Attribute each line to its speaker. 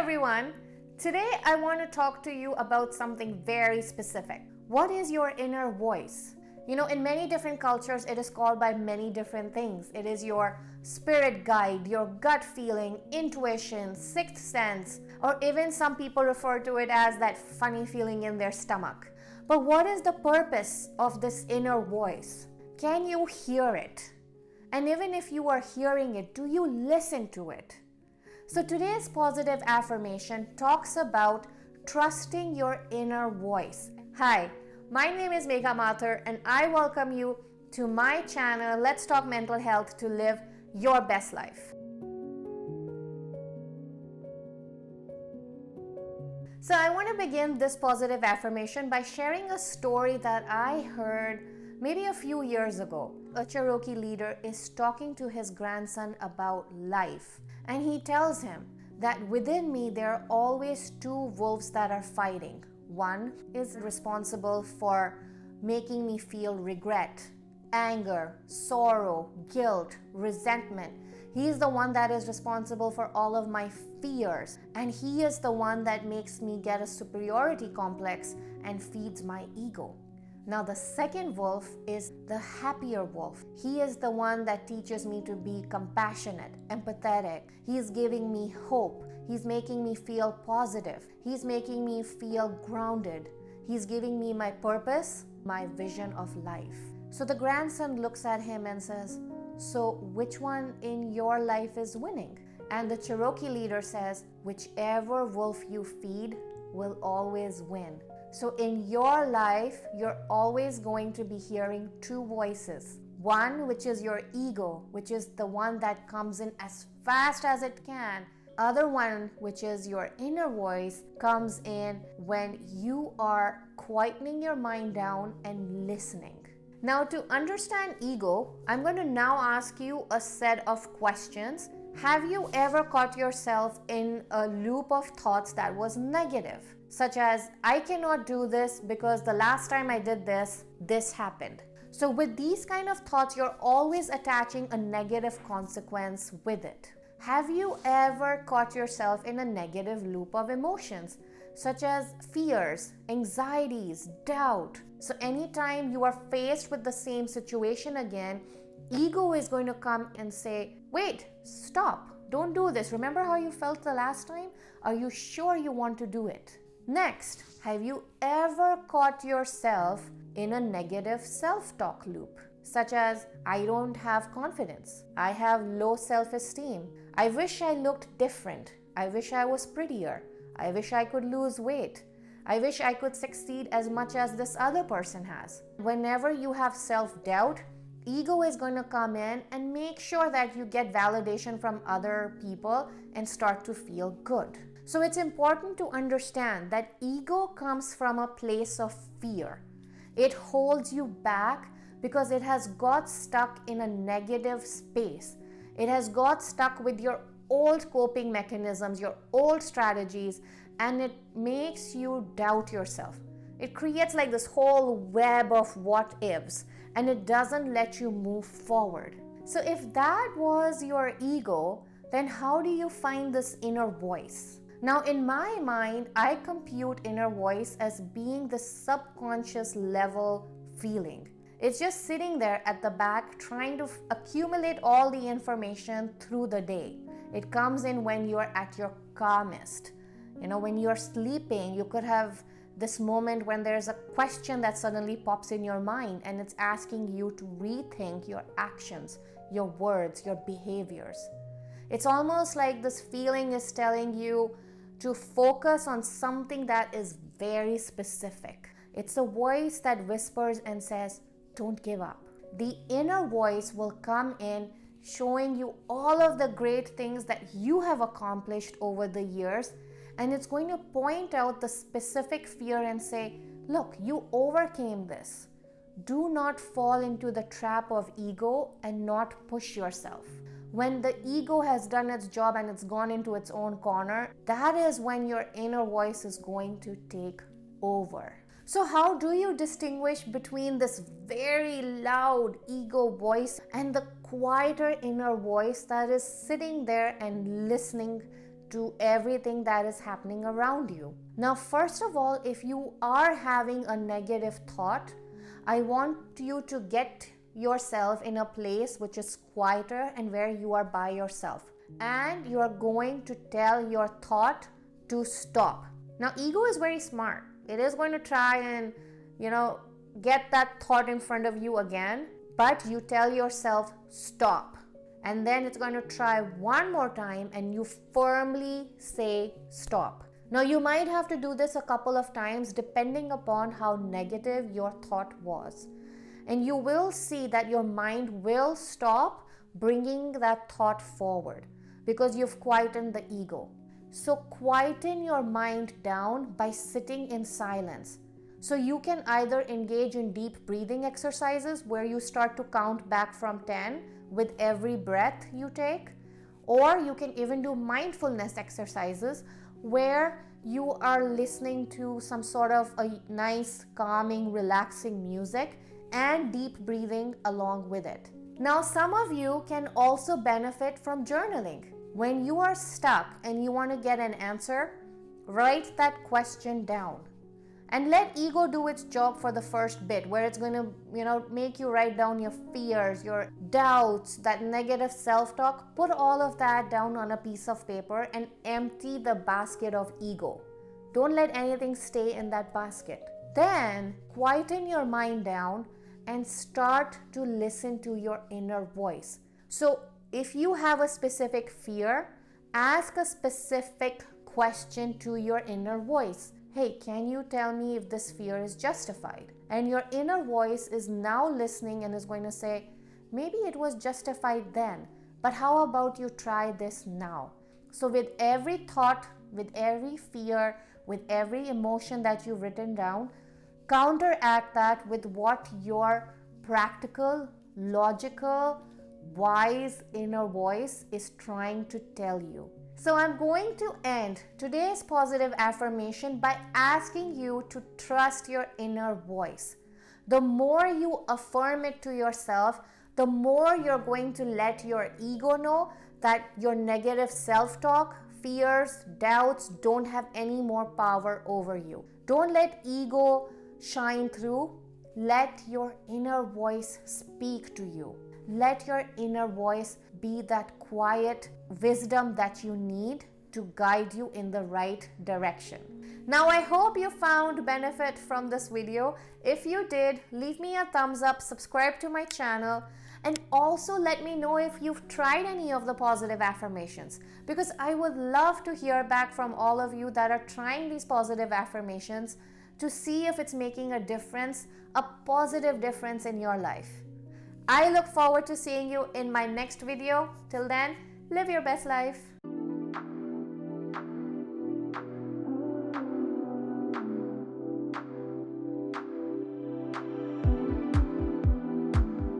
Speaker 1: everyone. Today I want to talk to you about something very specific. What is your inner voice? In many different cultures, it is called by many different things. It is your spirit guide, your gut feeling, intuition, sixth sense, or even some people refer to it as that funny feeling in their stomach. But what is the purpose of this inner voice? Can you hear it? And even if you are hearing it, do you listen to it? So today's positive affirmation talks about trusting your inner voice. Hi, my name is Megha Mathur and I welcome you to my channel, Let's Talk Mental Health to live your best life. So I want to begin this positive affirmation by sharing a story that I heard maybe a few years ago. A Cherokee leader is talking to his grandson about life, and he tells him that within me there are always two wolves that are fighting. One is responsible for making me feel regret, anger, sorrow, guilt, resentment. He is the one that is responsible for all of my fears, and he is the one that makes me get a superiority complex and feeds my ego. Now the second wolf is the happier wolf. He is the one that teaches me to be compassionate, empathetic. He is giving me hope. He's making me feel positive. He's making me feel grounded. He's giving me my purpose, my vision of life. So the grandson looks at him and says, "So which one in your life is winning?" And the Cherokee leader says, "Whichever wolf you feed will always win." So in your life, you're always going to be hearing two voices. One, which is your ego, which is the one that comes in as fast as it can. Other one, which is your inner voice, comes in when you are quietening your mind down and listening. Now, to understand ego, I'm going to now ask you a set of questions. Have you ever caught yourself in a loop of thoughts that was negative? Such as, I cannot do this because the last time I did this happened. So with these kind of thoughts, you're always attaching a negative consequence with it. Have you ever caught yourself in a negative loop of emotions, such as fears, anxieties, doubt? So anytime you are faced with the same situation again, ego is going to come and say, "Wait, stop, don't do this. Remember how you felt the last time? Are you sure you want to do it?" Next, have you ever caught yourself in a negative self-talk loop? Such as, "I don't have confidence. I have low self-esteem. I wish I looked different. I wish I was prettier. I wish I could lose weight. I wish I could succeed as much as this other person has." Whenever you have self-doubt, ego is going to come in and make sure that you get validation from other people and start to feel good. So it's important to understand that ego comes from a place of fear. It holds you back because it has got stuck in a negative space. It has got stuck with your old coping mechanisms, your old strategies, and it makes you doubt yourself. It creates like this whole web of what ifs, and it doesn't let you move forward. So if that was your ego, then how do you find this inner voice? Now in my mind, I compute inner voice as being the subconscious level feeling. It's just sitting there at the back trying to accumulate all the information through the day. It comes in when you're at your calmest. When you're sleeping, you could have this moment when there's a question that suddenly pops in your mind and it's asking you to rethink your actions, your words, your behaviors. It's almost like this feeling is telling you to focus on something that is very specific. It's a voice that whispers and says, "Don't give up." The inner voice will come in showing you all of the great things that you have accomplished over the years, and it's going to point out the specific fear and say, "Look, you overcame this. Do not fall into the trap of ego and not push yourself." When the ego has done its job and it's gone into its own corner, that is when your inner voice is going to take over. So how do you distinguish between this very loud ego voice and the quieter inner voice that is sitting there and listening to everything that is happening around you. Now, first of all, if you are having a negative thought, I want you to get yourself in a place which is quieter and where you are by yourself. And you are going to tell your thought to stop. Now, ego is very smart. It is going to try and, get that thought in front of you again, but you tell yourself stop. And then it's going to try one more time and you firmly say stop. Now, you might have to do this a couple of times depending upon how negative your thought was. And you will see that your mind will stop bringing that thought forward because you've quietened the ego. So quieten your mind down by sitting in silence. So you can either engage in deep breathing exercises where you start to count back from 10 with every breath you take, or you can even do mindfulness exercises where you are listening to some sort of a nice, calming, relaxing music and deep breathing along with it. Now, some of you can also benefit from journaling. When you are stuck and you want to get an answer, write that question down. And let ego do its job for the first bit, where it's going to, make you write down your fears, your doubts, that negative self-talk. Put all of that down on a piece of paper and empty the basket of ego. Don't let anything stay in that basket. Then quieten your mind down and start to listen to your inner voice. So if you have a specific fear, ask a specific question to your inner voice. Hey, can you tell me if this fear is justified? And your inner voice is now listening and is going to say, maybe it was justified then, but how about you try this now? So with every thought, with every fear, with every emotion that you've written down, counteract that with what your practical, logical, wise inner voice is trying to tell you. So I'm going to end today's positive affirmation by asking you to trust your inner voice. The more you affirm it to yourself, the more you're going to let your ego know that your negative self-talk, fears, doubts don't have any more power over you. Don't let ego shine through. Let your inner voice speak to you. Let your inner voice be that quiet wisdom that you need to guide you in the right direction. Now, I hope you found benefit from this video. If you did, leave me a thumbs up, subscribe to my channel, and also let me know if you've tried any of the positive affirmations, because I would love to hear back from all of you that are trying these positive affirmations to see if it's making a difference, a positive difference in your life. I look forward to seeing you in my next video. Till then, live your best life.